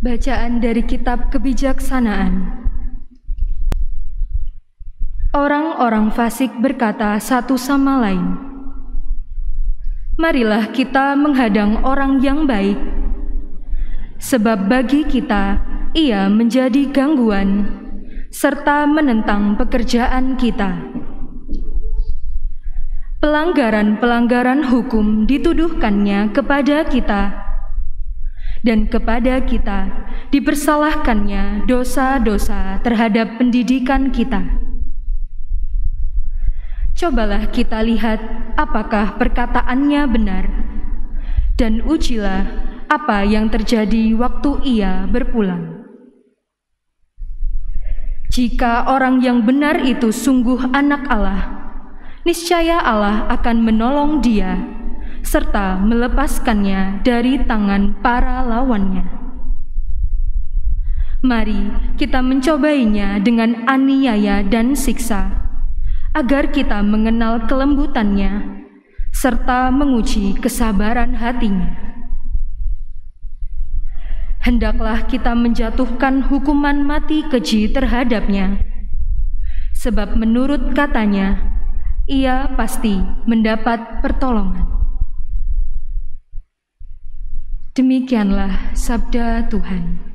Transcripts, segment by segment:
Bacaan dari Kitab Kebijaksanaan. Orang-orang fasik berkata satu sama lain, "Marilah kita menghadang orang yang baik, sebab bagi kita ia menjadi gangguan, serta menentang pekerjaan kita." Pelanggaran-pelanggaran hukum dituduhkannya kepada kita, dan kepada kita dipersalahkannya dosa-dosa terhadap pendidikan kita. Cobalah kita lihat apakah perkataannya benar, dan ujilah apa yang terjadi waktu ia berpulang. Jika orang yang benar itu sungguh anak Allah, niscaya Allah akan menolong dia serta melepaskannya dari tangan para lawannya. Mari kita mencobainya dengan aniaya dan siksa, agar kita mengenal kelembutannya serta menguji kesabaran hatinya. Hendaklah kita menjatuhkan hukuman mati keji terhadapnya, sebab menurut katanya, ia pasti mendapat pertolongan. Demikianlah sabda Tuhan.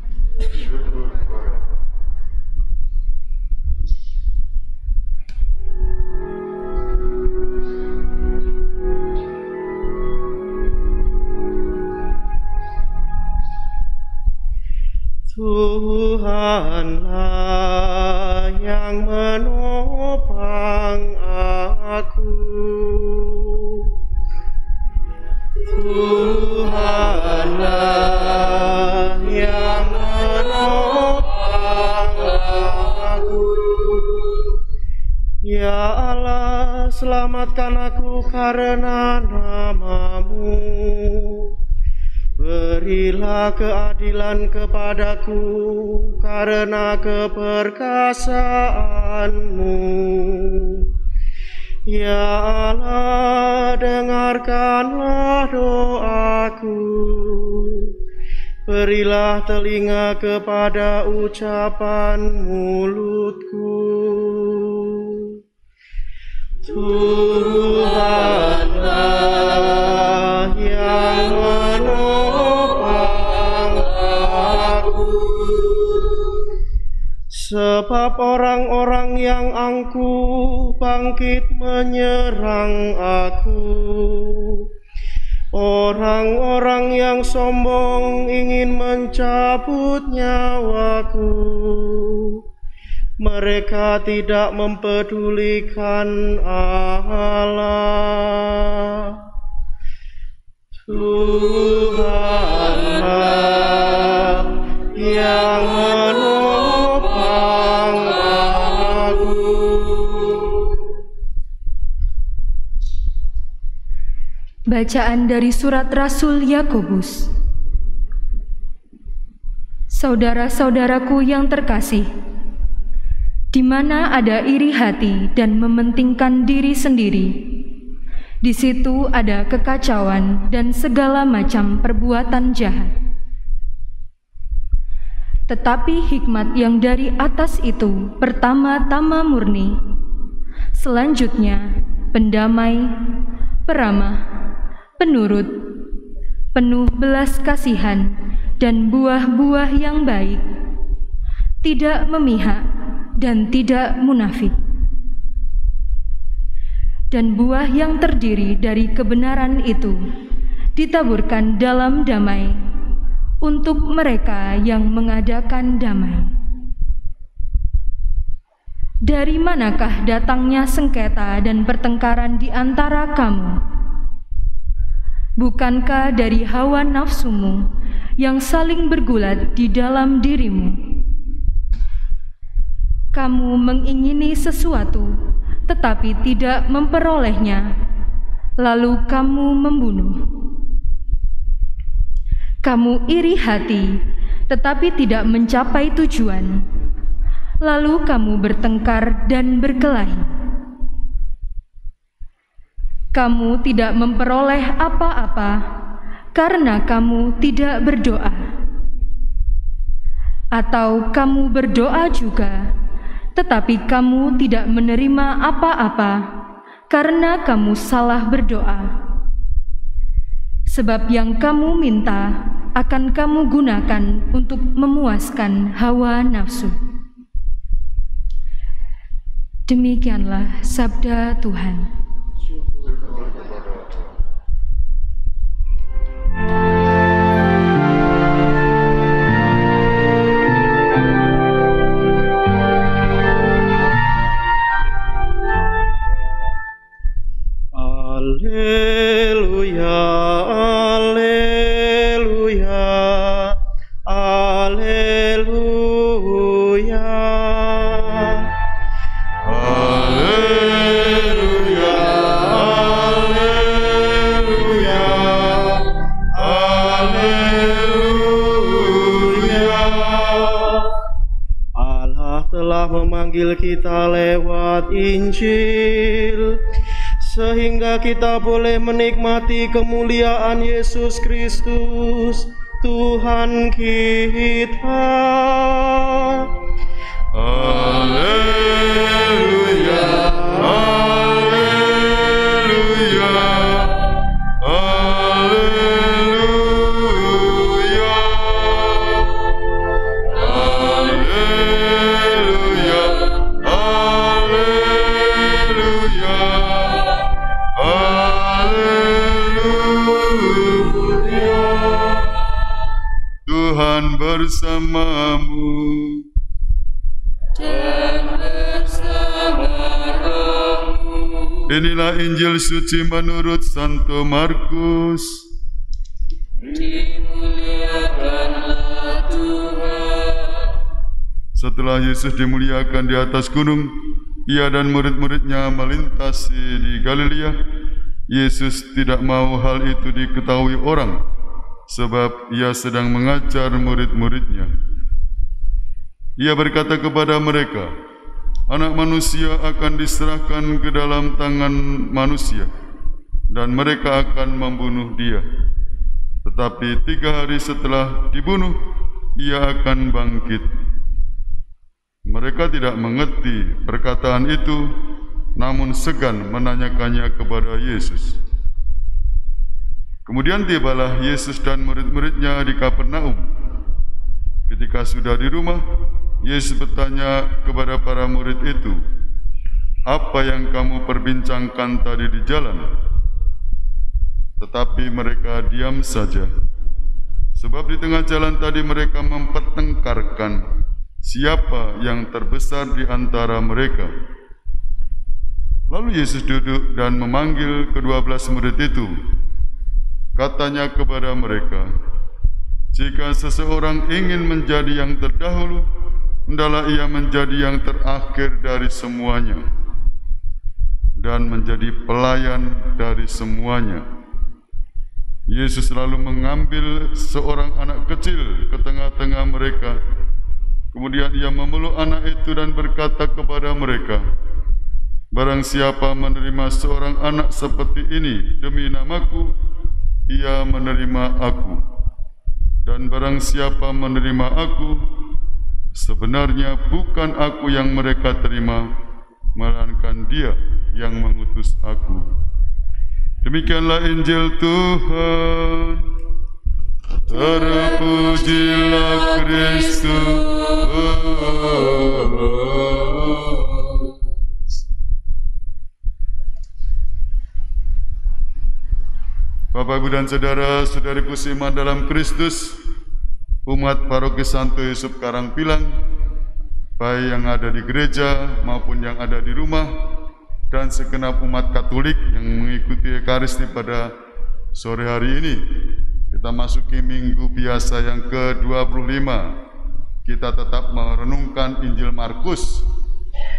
Tuhanlah yang menopang aku. Tuhanlah yang menopang aku. Ya Allah, selamatkan aku karena nama-Mu. Berilah keadilan kepadaku karena keperkasaanmu. Ya Allah, dengarkanlah doaku. Berilah telinga kepada ucapan mulutku. Tuhanlah yang menopang aku. Sebab orang-orang yang angkuh bangkit menyerang aku. Orang-orang yang sombong ingin mencabut nyawaku. Mereka tidak mempedulikan Allah. Tuhanlah yang menopang aku. Bacaan dari surat Rasul Yakobus. Saudara-saudaraku yang terkasih, di mana ada iri hati dan mementingkan diri sendiri, di situ ada kekacauan dan segala macam perbuatan jahat. Tetapi hikmat yang dari atas itu pertama-tama murni, selanjutnya pendamai, peramah, penurut, penuh belas kasihan dan buah-buah yang baik, tidak memihak dan tidak munafik. Dan buah yang terdiri dari kebenaran itu ditaburkan dalam damai untuk mereka yang mengadakan damai. Dari manakah datangnya sengketa dan pertengkaran di antara kamu? Bukankah dari hawa nafsumu yang saling bergulat di dalam dirimu? Kamu mengingini sesuatu, tetapi tidak memperolehnya, lalu kamu membunuh. Kamu iri hati, tetapi tidak mencapai tujuan, lalu kamu bertengkar dan berkelahi. Kamu tidak memperoleh apa-apa karena kamu tidak berdoa. Atau kamu berdoa juga, tetapi kamu tidak menerima apa-apa karena kamu salah berdoa. Sebab yang kamu minta akan kamu gunakan untuk memuaskan hawa nafsu. Demikianlah sabda Tuhan. Alleluia, alleluia, alleluia. Alleluia, alleluia, alleluia. Allah telah memanggil kita lewat Injil, sehingga kita boleh menikmati kemuliaan Yesus Kristus, Tuhan kita. Alleluia, alleluia, alleluia, alleluia, alleluia. Tuhan bersamamu dan bersama rohmu. Inilah Injil suci menurut Santo Markus. Dimuliakanlah Tuhan. Setelah Yesus dimuliakan di atas gunung, Ia dan murid-muridnya melintasi di Galilea. Yesus tidak mau hal itu diketahui orang, sebab Ia sedang mengajar murid-muridnya. Ia berkata kepada mereka, Anak manusia akan diserahkan ke dalam tangan manusia, dan mereka akan membunuh Dia. Tetapi 3 hari setelah dibunuh, Ia akan bangkit. Mereka tidak mengerti perkataan itu, namun segan menanyakannya kepada Yesus. Kemudian tibalah Yesus dan murid-muridnya di Kapernaum. Ketika sudah di rumah, Yesus bertanya kepada para murid itu, "Apa yang kamu perbincangkan tadi di jalan?" Tetapi mereka diam saja, sebab di tengah jalan tadi mereka mempertengkarkan siapa yang terbesar di antara mereka. Lalu Yesus duduk dan memanggil ke-12 murid itu. Katanya kepada mereka, "Jika seseorang ingin menjadi yang terdahulu, hendaklah ia menjadi yang terakhir dari semuanya dan menjadi pelayan dari semuanya." Yesus lalu mengambil seorang anak kecil ke tengah-tengah mereka. Kemudian Ia memeluk anak itu dan berkata kepada mereka, "Barang siapa menerima seorang anak seperti ini demi nama-Ku, ia menerima Aku. Dan barang siapa menerima Aku, sebenarnya bukan Aku yang mereka terima, melainkan Dia yang mengutus Aku." Demikianlah Injil Tuhan. Terpujilah Kristus. Bapak, Ibu, dan saudara-saudariku seiman dalam Kristus, umat Paroki Santo Yusuf Karangpilang, baik yang ada di gereja maupun yang ada di rumah, dan segenap umat Katolik yang mengikuti Ekaristi pada sore hari ini. Kita masuki minggu biasa yang ke-25. Kita tetap merenungkan Injil Markus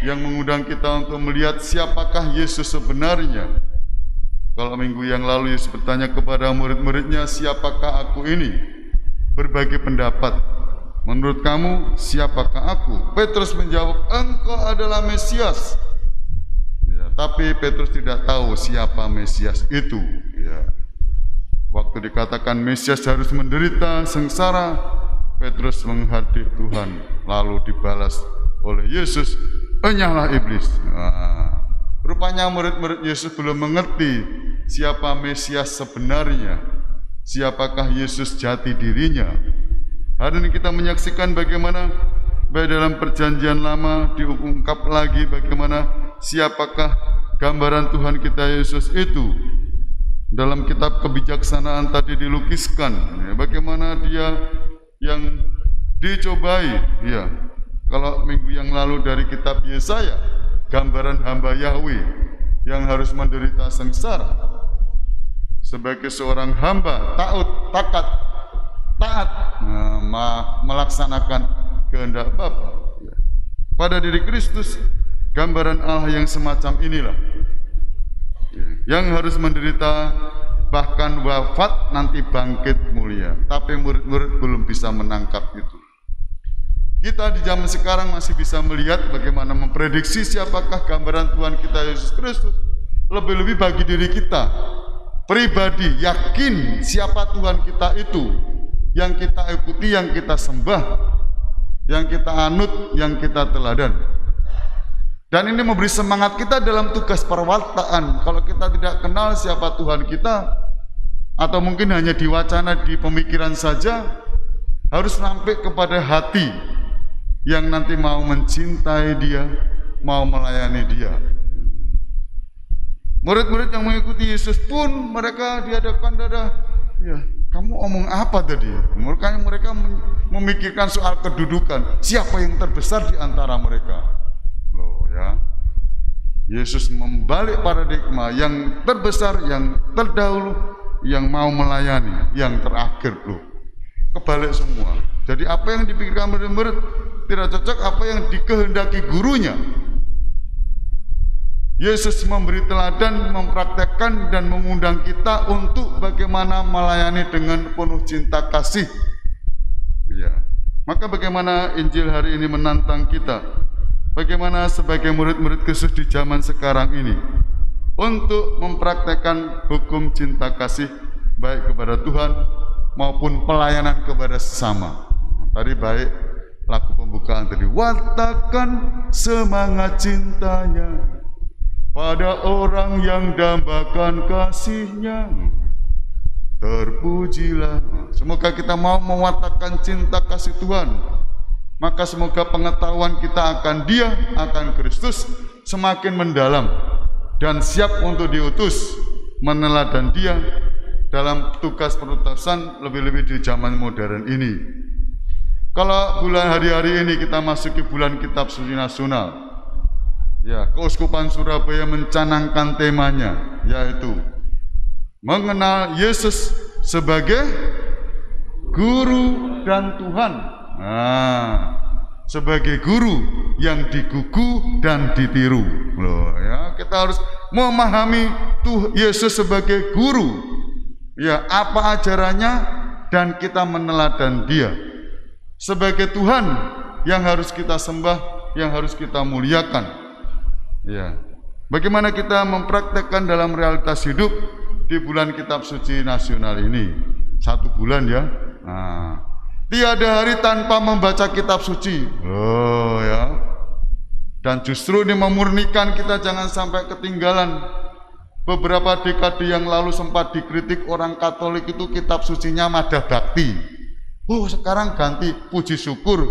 yang mengundang kita untuk melihat siapakah Yesus sebenarnya. Kalau minggu yang lalu Yesus bertanya kepada murid-muridnya, "Siapakah aku ini?" Berbagai pendapat. "Menurut kamu, siapakah aku?" Petrus menjawab, "Engkau adalah Mesias." Ya, tapi Petrus tidak tahu siapa Mesias itu. Ya. Waktu dikatakan Mesias harus menderita, sengsara, Petrus menghadap Tuhan, lalu dibalas oleh Yesus, "Enyahlah iblis." Rupanya murid-murid Yesus belum mengerti siapa Mesias sebenarnya, siapakah Yesus jati dirinya. Hari ini kita menyaksikan bagaimana baik dalam perjanjian lama diungkap lagi bagaimana siapakah gambaran Tuhan kita Yesus itu. Dalam kitab kebijaksanaan tadi dilukiskan bagaimana dia yang dicobai. Kalau minggu yang lalu dari kitab Yesaya, gambaran hamba Yahweh yang harus menderita sengsara sebagai seorang hamba taat melaksanakan kehendak Bapa. Pada diri Kristus, gambaran Allah yang semacam inilah yang harus menderita, bahkan wafat, nanti bangkit mulia. Tapi murid-murid belum bisa menangkap itu. Kita di zaman sekarang masih bisa melihat bagaimana memprediksi siapakah gambaran Tuhan kita Yesus Kristus. Lebih-lebih bagi diri kita pribadi, yakin siapa Tuhan kita itu, yang kita ikuti, yang kita sembah, yang kita anut, yang kita teladan. Dan ini memberi semangat kita dalam tugas perwartaan. Kalau kita tidak kenal siapa Tuhan kita, atau mungkin hanya di wacana, di pemikiran saja, harus sampai kepada hati yang nanti mau mencintai Dia, mau melayani Dia. Murid-murid yang mengikuti Yesus pun mereka dihadapkan kamu omong apa tadi? Mereka memikirkan soal kedudukan, siapa yang terbesar di antara mereka. Yesus membalik paradigma, yang terbesar, yang terdahulu, yang mau melayani, yang terakhir kebalik semua. Jadi apa yang dipikirkan murid-murid tidak cocok apa yang dikehendaki gurunya. Yesus memberi teladan, mempraktekkan dan mengundang kita untuk bagaimana melayani dengan penuh cinta kasih. Maka bagaimana Injil hari ini menantang kita? Bagaimana sebagai murid-murid Kristus di zaman sekarang ini untuk mempraktekkan hukum cinta kasih baik kepada Tuhan maupun pelayanan kepada sesama. Tadi baik lagu pembukaan tadi, watakkan semangat cintanya pada orang yang dambakan kasihnya. Terpujilah. Semoga kita mau mewatakkan cinta kasih Tuhan. Maka semoga pengetahuan kita akan Dia, akan Kristus semakin mendalam dan siap untuk diutus meneladan Dia dalam tugas perutusan, lebih-lebih di zaman modern ini. Kalau bulan hari-hari ini kita masuki bulan Kitab Suci Nasional, Keuskupan Surabaya mencanangkan temanya, yaitu mengenal Yesus sebagai Guru dan Tuhan. Sebagai guru yang digugu dan ditiru. Kita harus memahami Yesus sebagai guru. Apa ajarannya dan kita meneladan Dia. Sebagai Tuhan yang harus kita sembah, yang harus kita muliakan. Bagaimana kita mempraktekkan dalam realitas hidup di bulan Kitab Suci Nasional ini? 1 bulan tiada hari tanpa membaca kitab suci. Dan justru ini memurnikan kita jangan sampai ketinggalan. Beberapa dekade yang lalu sempat dikritik orang Katolik itu kitab sucinya Mada Bakti. Sekarang ganti puji syukur.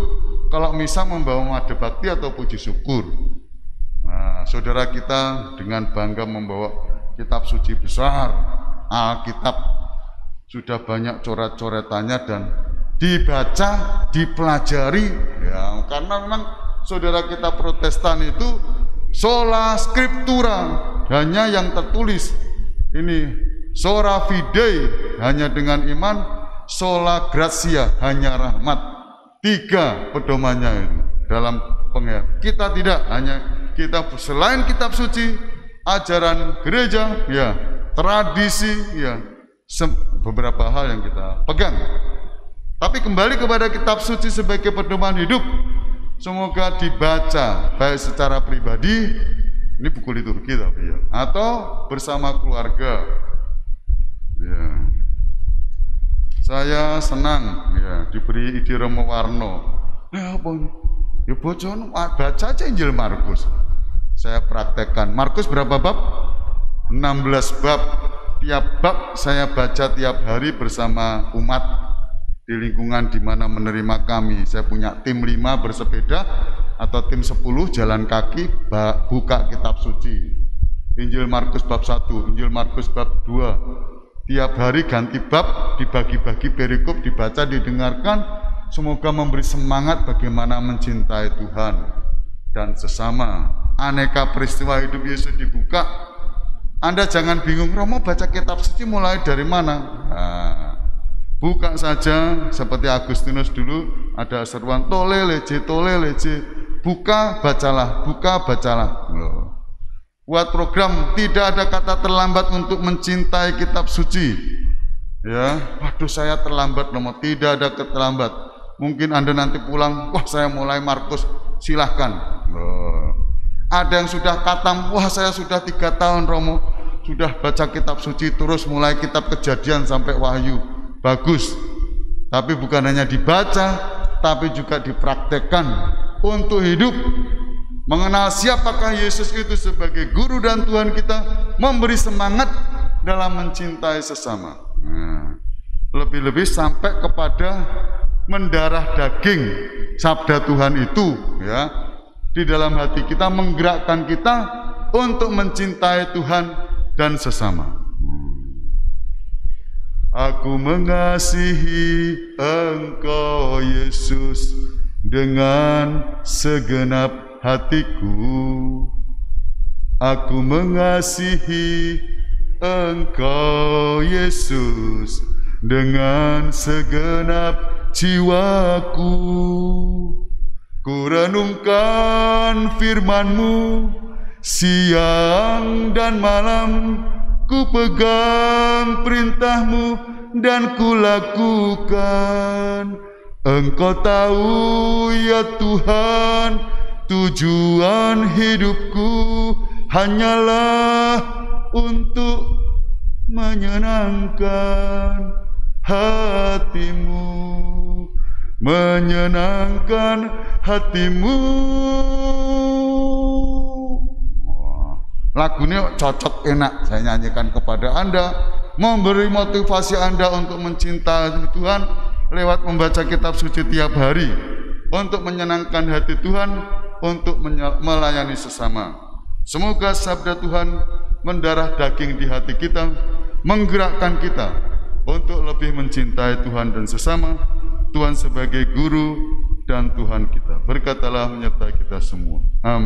Kalau misa membawa Mada Bakti atau puji syukur. Saudara kita dengan bangga membawa kitab suci besar, Alkitab, sudah banyak coret-coretannya dan dibaca, dipelajari, karena memang saudara kita Protestan itu sola scriptura, hanya yang tertulis. Ini sola fide, hanya dengan iman, sola gratia, hanya rahmat. 3 pedomannya itu dalam pengertian. Kita tidak, hanya kita selain kitab suci, ajaran gereja, tradisi, beberapa hal yang kita pegang. Tapi kembali kepada kitab suci sebagai pedoman hidup, semoga dibaca baik secara pribadi, ini buku liturgi tapi atau bersama keluarga. Saya senang ya diberi ide Romo Warno. Apa? Ya bocon baca aja Injil Markus. Saya praktekkan. Markus berapa bab? 16 bab. Tiap bab saya baca tiap hari bersama umat di lingkungan di mana menerima kami. Saya punya tim 5 bersepeda atau tim 10 jalan kaki buka kitab suci. Injil Markus bab 1, Injil Markus bab 2. Tiap hari ganti bab, dibagi-bagi perikop, dibaca, didengarkan. Semoga memberi semangat bagaimana mencintai Tuhan dan sesama. Aneka peristiwa hidup Yesus dibuka. Anda jangan bingung, Romo baca kitab suci mulai dari mana? Nah, buka saja seperti Agustinus dulu, ada seruan tole lece, buka bacalah, buka bacalah. Loh. Buat program tidak ada kata terlambat untuk mencintai kitab suci. Ya, waduh saya terlambat Romo, tidak ada terlambat. Mungkin Anda nanti pulang, wah saya mulai Markus, silahkan. Loh. Ada yang sudah katam, wah saya sudah 3 tahun Romo, sudah baca kitab suci terus mulai kitab Kejadian sampai Wahyu. Bagus. Tapi bukan hanya dibaca, tapi juga dipraktekkan untuk hidup. Mengenal siapakah Yesus itu sebagai guru dan Tuhan kita, memberi semangat dalam mencintai sesama. Nah, lebih-lebih sampai kepada mendarah daging sabda Tuhan itu ya di dalam hati kita, menggerakkan kita untuk mencintai Tuhan dan sesama. Aku mengasihi Engkau Yesus dengan segenap hatiku, aku mengasihi Engkau Yesus dengan segenap jiwaku. Ku renungkan firman-Mu siang dan malam, ku pegang perintah-Mu dan ku lakukan. Engkau tahu ya Tuhan, tujuan hidupku hanyalah untuk menyenangkan hati-Mu, menyenangkan hati-Mu. Lagunya cocok, enak saya nyanyikan kepada Anda, memberi motivasi Anda untuk mencintai Tuhan lewat membaca kitab suci tiap hari, untuk menyenangkan hati Tuhan, untuk melayani sesama. Semoga sabda Tuhan mendarah daging di hati kita, menggerakkan kita untuk lebih mencintai Tuhan dan sesama, Tuhan sebagai guru dan Tuhan kita. Berkatalah menyertai kita semua. Amin.